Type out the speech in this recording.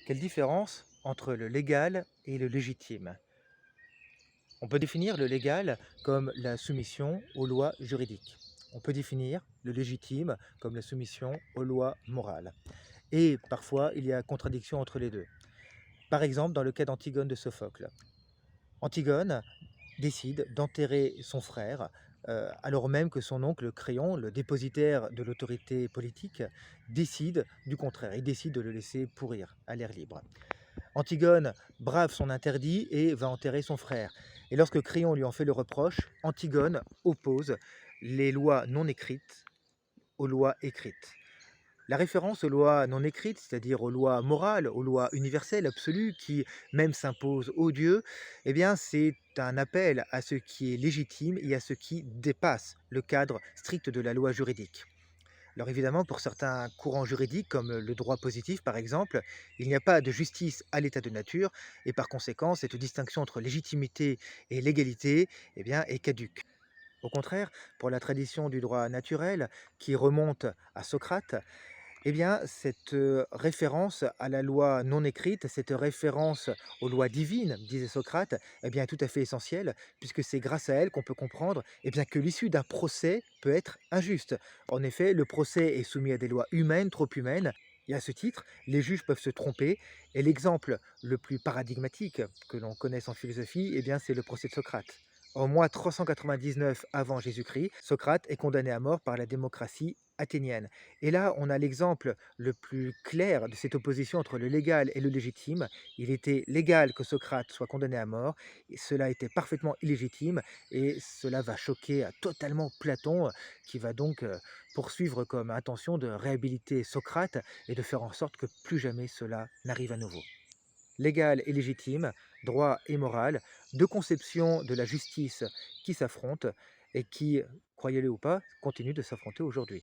Quelle différence entre le légal et le légitime? On peut définir le légal comme la soumission aux lois juridiques. On peut définir le légitime comme la soumission aux lois morales. Et parfois, il y a contradiction entre les deux. Par exemple, dans le cas d'Antigone de Sophocle. Antigone décide d'enterrer son frère, alors même que son oncle Créon, le dépositaire de l'autorité politique, décide du contraire. Il décide de le laisser pourrir à l'air libre. Antigone brave son interdit et va enterrer son frère. Et lorsque Créon lui en fait le reproche, Antigone oppose les lois non écrites aux lois écrites. La référence aux lois non écrites, c'est-à-dire aux lois morales, aux lois universelles, absolues, qui même s'imposent aux dieux, eh bien, c'est un appel à ce qui est légitime et à ce qui dépasse le cadre strict de la loi juridique. Alors évidemment, pour certains courants juridiques, comme le droit positif par exemple, il n'y a pas de justice à l'état de nature, et par conséquent, cette distinction entre légitimité et légalité, eh bien, est caduque. Au contraire, pour la tradition du droit naturel, qui remonte à Socrate, eh bien, cette référence à la loi non écrite, cette référence aux lois divines, disait Socrate, eh bien, est tout à fait essentielle, puisque c'est grâce à elle qu'on peut comprendre eh bien, que l'issue d'un procès peut être injuste. En effet, le procès est soumis à des lois humaines, trop humaines, et à ce titre, les juges peuvent se tromper, et l'exemple le plus paradigmatique que l'on connaisse en philosophie, eh bien, c'est le procès de Socrate. En mois 399 avant Jésus-Christ, Socrate est condamné à mort par la démocratie athénienne. Et là, on a l'exemple le plus clair de cette opposition entre le légal et le légitime. Il était légal que Socrate soit condamné à mort, et cela était parfaitement illégitime, et cela va choquer totalement Platon, qui va donc poursuivre comme intention de réhabiliter Socrate et de faire en sorte que plus jamais cela n'arrive à nouveau. Légal et légitime, droit et moral, deux conceptions de la justice qui s'affrontent et qui, croyez-le ou pas, continuent de s'affronter aujourd'hui.